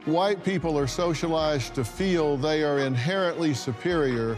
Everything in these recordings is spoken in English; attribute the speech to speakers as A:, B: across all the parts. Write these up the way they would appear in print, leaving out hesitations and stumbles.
A: White people are socialized to feel they are inherently superior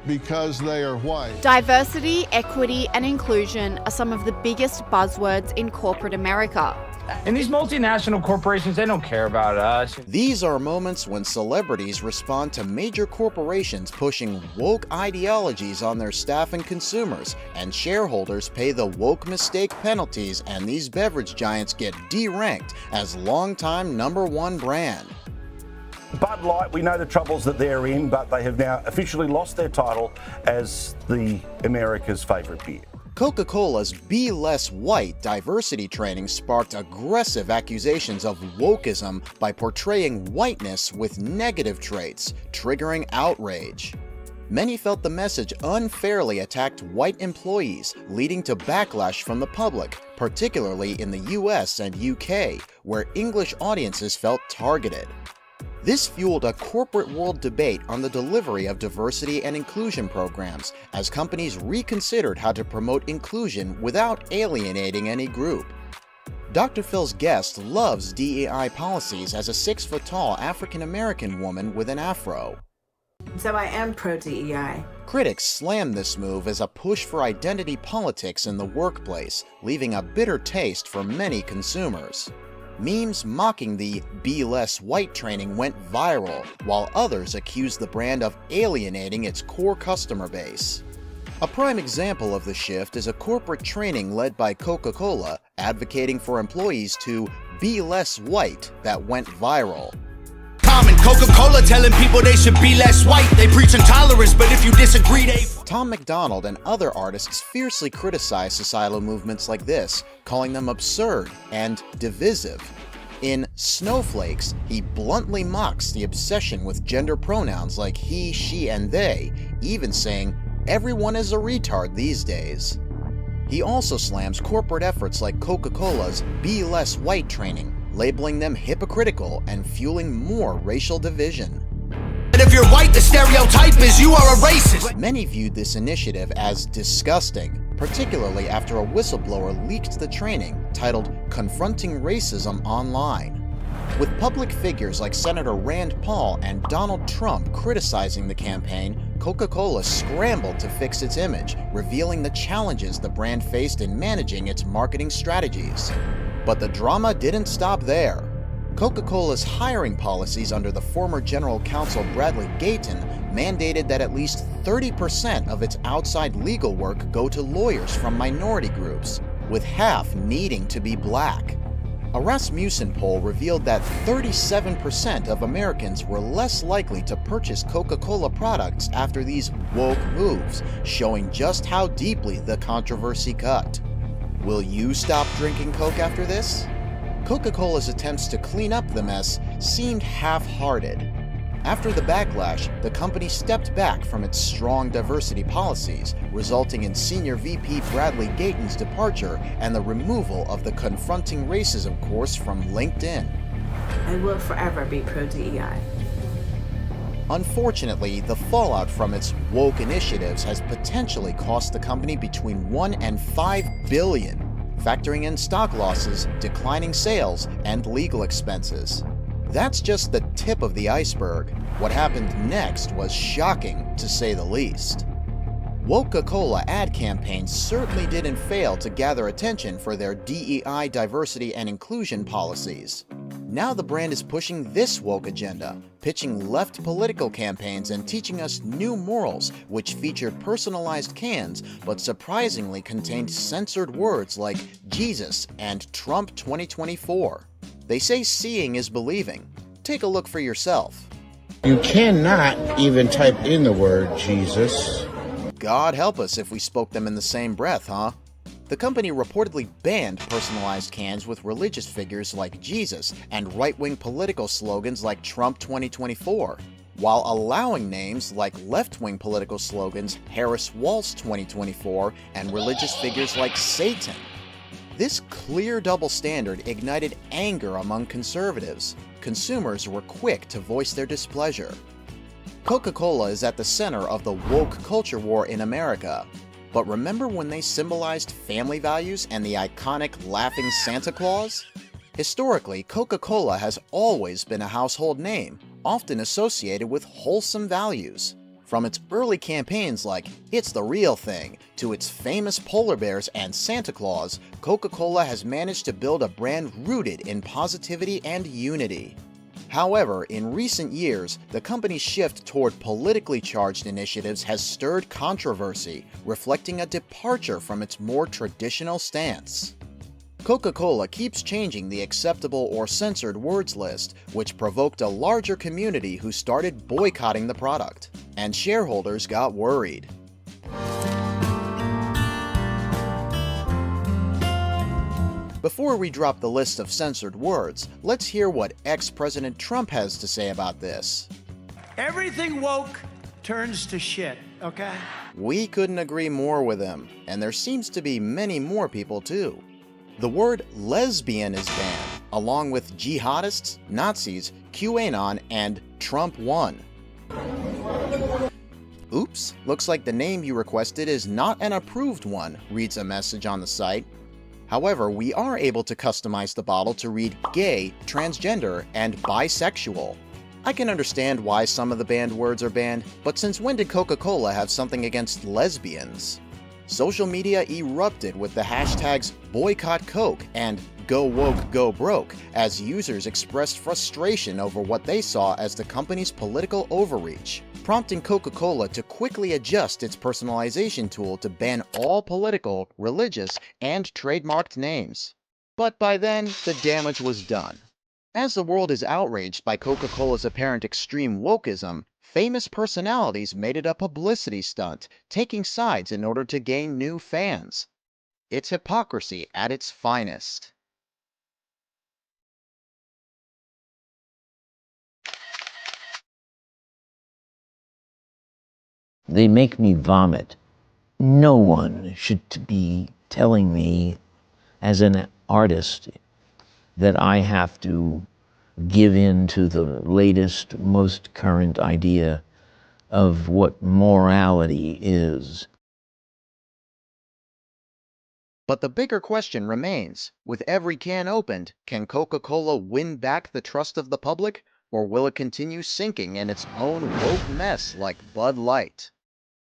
A: because they are white.
B: Diversity, equity, and inclusion are some of the biggest buzzwords in corporate America.
C: And these multinational corporations, they don't care about us.
D: These are moments when celebrities respond to major corporations pushing woke ideologies on their staff and consumers, and shareholders pay the woke mistake penalties, and these beverage giants get deranked as longtime #1 brand.
E: Budlight, we know the troubles that they're in, but they have now officially lost their title as the America's favourite beer.
D: Coca-Cola's Be Less White diversity training sparked aggressive accusations of wokeism by portraying whiteness with negative traits, triggering outrage. Many felt the message unfairly attacked white employees, leading to backlash from the public, particularly in the US and UK, where English audiences felt targeted. This fueled a corporate world debate on the delivery of diversity and inclusion programs as companies reconsidered how to promote inclusion without alienating any group. Dr. Phil's guest loves DEI policies as a 6-foot-tall African-American woman with an afro.
F: So I am pro-DEI.
D: Critics slam this move as a push for identity politics in the workplace, leaving a bitter taste for many consumers. Memes mocking the Be Less White training went viral, while others accused the brand of alienating its core customer base. A prime example of the shift is a corporate training led by Coca-Cola advocating for employees to be less white that went viral.
G: Common Coca-Cola telling people they should be less white. They preach intolerance, but if you disagree, they...
D: Tom MacDonald and other artists fiercely criticize societal movements like this, calling them absurd and divisive. In Snowflakes, he bluntly mocks the obsession with gender pronouns like he, she, and they, even saying, "Everyone is a retard these days." He also slams corporate efforts like Coca-Cola's Be Less White training, labeling them hypocritical and fueling more racial division.
G: And if you're white, the stereotype is you are a racist.
D: Many viewed this initiative as disgusting, particularly after a whistleblower leaked the training titled Confronting Racism Online. With public figures like Senator Rand Paul and Donald Trump criticizing the campaign, Coca-Cola scrambled to fix its image, revealing the challenges the brand faced in managing its marketing strategies. But the drama didn't stop there. Coca-Cola's hiring policies under the former general counsel Bradley Gayton mandated that at least 30% of its outside legal work go to lawyers from minority groups, with half needing to be black. A Rasmussen poll revealed that 37% of Americans were less likely to purchase Coca-Cola products after these woke moves, showing just how deeply the controversy cut. Will you stop drinking Coke after this? Coca-Cola's attempts to clean up the mess seemed half-hearted. After the backlash, the company stepped back from its strong diversity policies, resulting in Senior VP Bradley Gayton's departure and the removal of the Confronting Racism course from LinkedIn.
F: I will forever be pro-DEI.
D: Unfortunately, the fallout from its woke initiatives has potentially cost the company between $1 and $5 billion, factoring in stock losses, declining sales, and legal expenses. That's just the tip of the iceberg. What happened next was shocking, to say the least. Coca-Cola ad campaigns certainly didn't fail to gather attention for their DEI diversity and inclusion policies. Now the brand is pushing this woke agenda, pitching left political campaigns and teaching us new morals, which featured personalized cans but surprisingly contained censored words like Jesus and Trump 2024. They say seeing is believing. Take a look for yourself.
H: You cannot even type in the word Jesus.
D: God help us if we spoke them in the same breath, huh? The company reportedly banned personalized cans with religious figures like Jesus and right-wing political slogans like Trump 2024, while allowing names like left-wing political slogans Harris Waltz 2024 and religious figures like Satan. This clear double standard ignited anger among conservatives. Consumers were quick to voice their displeasure. Coca-Cola is at the center of the woke culture war in America. But remember when they symbolized family values and the iconic laughing Santa Claus? Historically, Coca-Cola has always been a household name, often associated with wholesome values. From its early campaigns like "It's the Real Thing" to its famous polar bears and Santa Claus, Coca-Cola has managed to build a brand rooted in positivity and unity. However, in recent years, the company's shift toward politically charged initiatives has stirred controversy, reflecting a departure from its more traditional stance. Coca-Cola keeps changing the acceptable or censored words list, which provoked a larger community who started boycotting the product, and shareholders got worried. Before we drop the list of censored words, let's hear what ex-President Trump has to say about this.
I: Everything woke turns to shit, okay?
D: We couldn't agree more with him, and there seems to be many more people too. The word lesbian is banned, along with jihadists, Nazis, QAnon, and Trump won. Oops, looks like the name you requested is not an approved one, reads a message on the site. However, we are able to customize the bottle to read gay, transgender, and bisexual. I can understand why some of the banned words are banned, but since when did Coca-Cola have something against lesbians? Social media erupted with the hashtags Boycott Coke and Go Woke, Go Broke as users expressed frustration over what they saw as the company's political overreach, prompting Coca-Cola to quickly adjust its personalization tool to ban all political, religious, and trademarked names. But by then, the damage was done. As the world is outraged by Coca-Cola's apparent extreme wokeism, famous personalities made it a publicity stunt, taking sides in order to gain new fans. It's hypocrisy at its finest.
J: They make me vomit. No one should be telling me as an artist that I have to give in to the latest, most current idea of what morality is.
D: But the bigger question remains, with every can opened, can Coca-Cola win back the trust of the public, or will it continue sinking in its own woke mess like Budlight?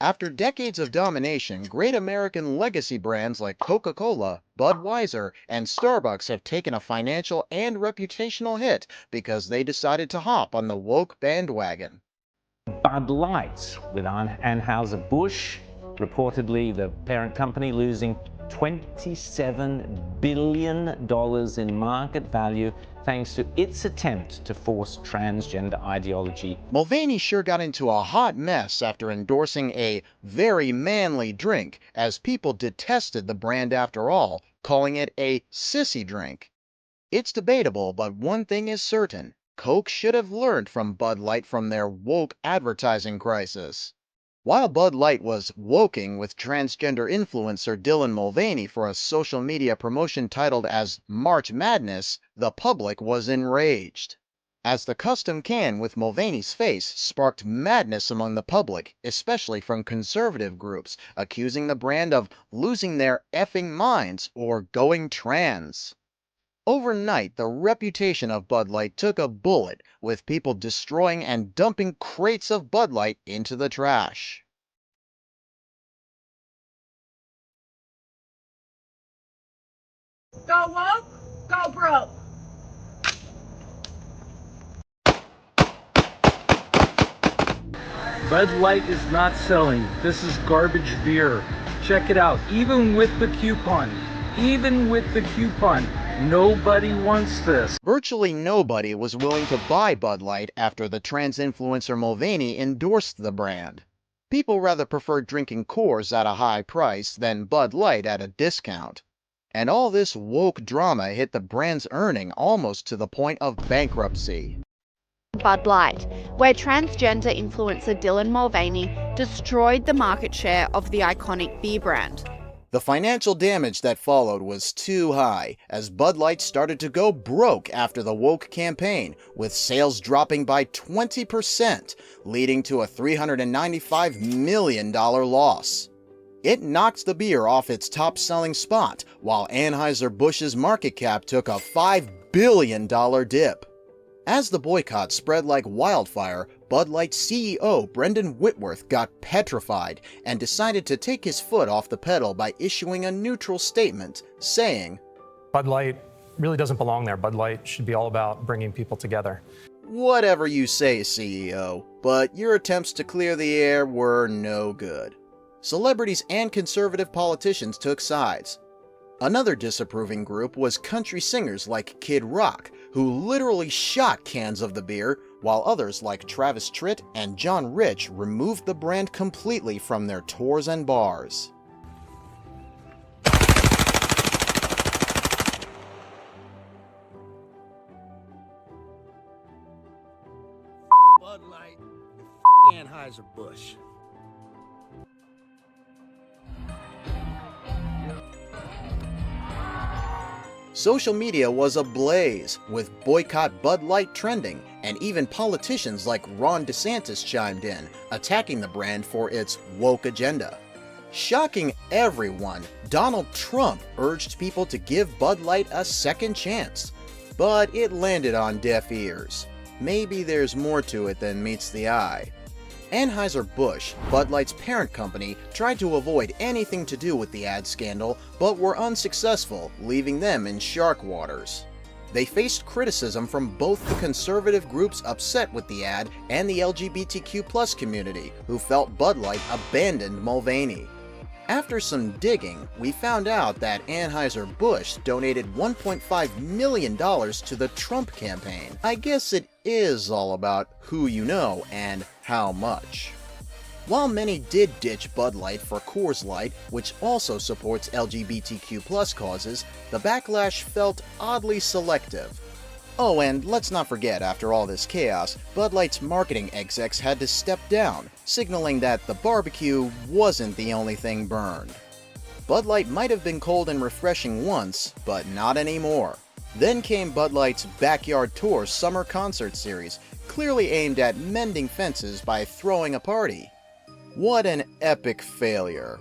D: After decades of domination, great American legacy brands like Coca-Cola, Budweiser, and Starbucks have taken a financial and reputational hit because they decided to hop on the woke bandwagon.
K: Budlight, with Anheuser-Busch, reportedly the parent company losing $27 billion in market value thanks to its attempt to force transgender ideology.
D: Mulvaney sure got into a hot mess after endorsing a very manly drink, as people detested the brand after all, calling it a sissy drink. It's debatable, but one thing is certain. Coke should have learned from Bud Light from their woke advertising crisis. While Bud Light was woking with transgender influencer Dylan Mulvaney for a social media promotion titled as March Madness, the public was enraged. As the custom can with Mulvaney's face sparked madness among the public, especially from conservative groups, accusing the brand of losing their effing minds or going trans. Overnight, the reputation of Bud Light took a bullet, with people destroying and dumping crates of Bud Light into the trash.
L: Go woke, go broke.
M: Bud Light is not selling. This is garbage beer. Check it out. Even with the coupon. Nobody wants this.
D: Virtually nobody was willing to buy Bud Light after the trans influencer Mulvaney endorsed the brand. People rather preferred drinking Coors at a high price than Bud Light at a discount. And all this woke drama hit the brand's earning almost to the point of bankruptcy.
B: Budlight, where transgender influencer Dylan Mulvaney destroyed the market share of the iconic beer brand.
D: The financial damage that followed was too high, as Bud Light started to go broke after the woke campaign, with sales dropping by 20%, leading to a $395 million loss. It knocked the beer off its top-selling spot, while Anheuser-Busch's market cap took a $5 billion dip. As the boycott spread like wildfire, Bud Light CEO Brendan Whitworth got petrified and decided to take his foot off the pedal by issuing a neutral statement, saying,
N: Bud Light really doesn't belong there. Bud Light should be all about bringing people together.
D: Whatever you say, CEO, but your attempts to clear the air were no good. Celebrities and conservative politicians took sides. Another disapproving group was country singers like Kid Rock, who literally shot cans of the beer, while others like Travis Tritt and John Rich removed the brand completely from their tours and bars.
I: Budlight, Anheuser-Busch.
D: Social media was ablaze, with boycott Bud Light trending, and even politicians like Ron DeSantis chimed in, attacking the brand for its woke agenda. Shocking everyone, Donald Trump urged people to give Bud Light a second chance. But it landed on deaf ears. Maybe there's more to it than meets the eye. Anheuser-Busch, Bud Light's parent company, tried to avoid anything to do with the ad scandal, but were unsuccessful, leaving them in shark waters. They faced criticism from both the conservative groups upset with the ad and the LGBTQ+ community, who felt Bud Light abandoned Mulvaney. After some digging, we found out that Anheuser-Busch donated $1.5 million to the Trump campaign. I guess it is all about who you know and how much. While many did ditch Bud Light for Coors Light, which also supports LGBTQ+ causes, the backlash felt oddly selective. Oh, and let's not forget, after all this chaos, Bud Light's marketing execs had to step down, signaling that the barbecue wasn't the only thing burned. Bud Light might have been cold and refreshing once, but not anymore. Then came Bud Light's Backyard Tour summer concert series, clearly aimed at mending fences by throwing a party. What an epic failure.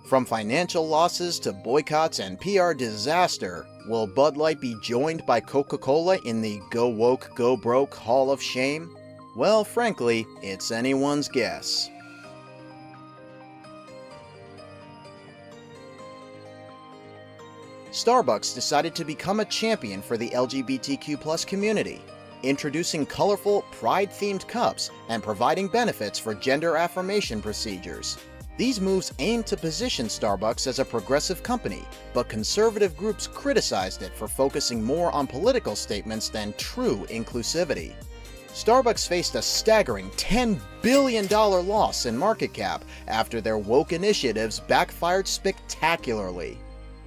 D: From financial losses to boycotts and PR disaster, will Bud Light be joined by Coca-Cola in the Go Woke, Go Broke Hall of Shame? Well, frankly, it's anyone's guess. Starbucks decided to become a champion for the LGBTQ+ community, introducing colorful, pride-themed cups and providing benefits for gender affirmation procedures. These moves aimed to position Starbucks as a progressive company, but conservative groups criticized it for focusing more on political statements than true inclusivity. Starbucks faced a staggering $10 billion loss in market cap after their woke initiatives backfired spectacularly.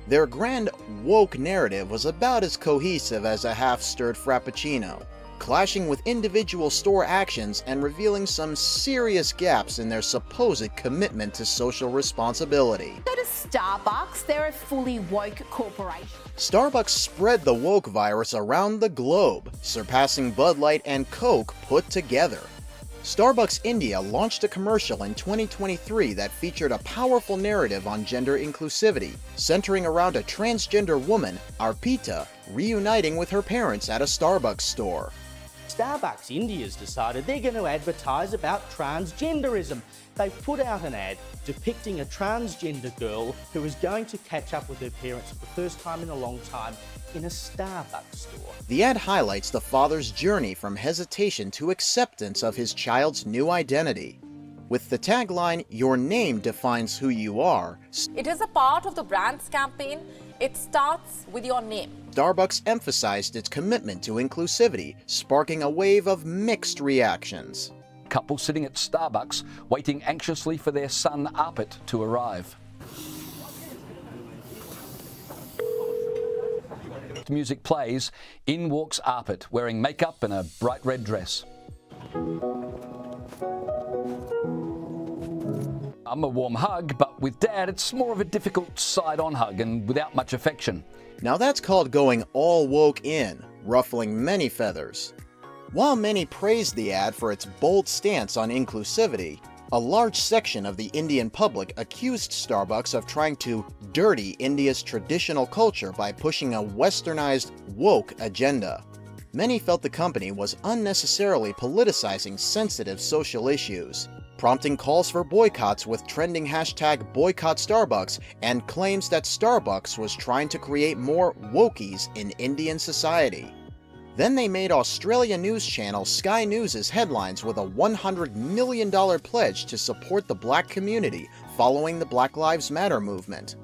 D: Their grand woke narrative was about as cohesive as a half-stirred frappuccino, clashing with individual store actions and revealing some serious gaps in their supposed commitment to social responsibility.
O: Go to Starbucks, they're a fully woke corporation.
D: Starbucks spread the woke virus around the globe, surpassing Bud Light and Coke put together. Starbucks India launched a commercial in 2023 that featured a powerful narrative on gender inclusivity, centering around a transgender woman, Arpita, reuniting with her parents at a Starbucks store.
P: Starbucks India's decided they're going to advertise about transgenderism. They've put out an ad depicting a transgender girl who is going to catch up with her parents for the first time in a long time in a Starbucks store.
D: The ad highlights the father's journey from hesitation to acceptance of his child's new identity. With the tagline, "Your name defines who you are,"
Q: it is a part of the brand's campaign. It starts with your name.
D: Starbucks emphasized its commitment to inclusivity, sparking a wave of mixed reactions.
R: Couple sitting at Starbucks, waiting anxiously for their son Arpit to arrive. Music plays, in walks Arpit, wearing makeup and a bright red dress. I'm a warm hug, but with Dad it's more of a difficult side-on hug and without much affection.
D: Now that's called going all woke in, ruffling many feathers. While many praised the ad for its bold stance on inclusivity, A large section of the Indian public accused Starbucks of trying to dirty India's traditional culture by pushing a westernized, woke agenda. Many felt the company was unnecessarily politicizing sensitive social issues, prompting calls for boycotts with trending hashtag boycott Starbucks and claims that Starbucks was trying to create more wokies in Indian society. Then they made Australia news channel Sky News' headlines with a $100 million pledge to support the black community following the Black Lives Matter movement.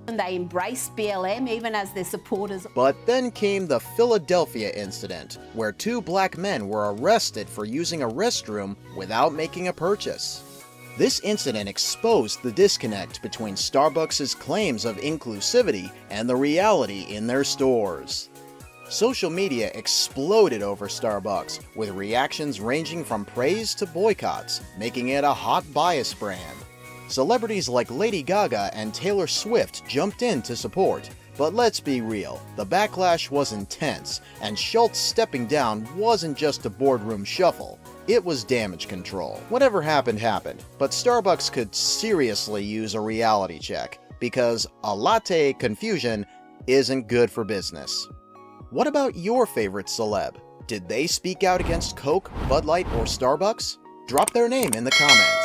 O: And they embraced BLM even as their supporters.
D: But then came the Philadelphia incident, where 2 black men were arrested for using a restroom without making a purchase. This incident exposed the disconnect between Starbucks' claims of inclusivity and the reality in their stores. Social media exploded over Starbucks, with reactions ranging from praise to boycotts, making it a hot bias brand. Celebrities like Lady Gaga and Taylor Swift jumped in to support, but let's be real, the backlash was intense, and Schultz stepping down wasn't just a boardroom shuffle, it was damage control. Whatever happened, happened, but Starbucks could seriously use a reality check, because a latte confusion isn't good for business. What about your favorite celeb? Did they speak out against Coke, Budlight, or Starbucks? Drop their name in the comments.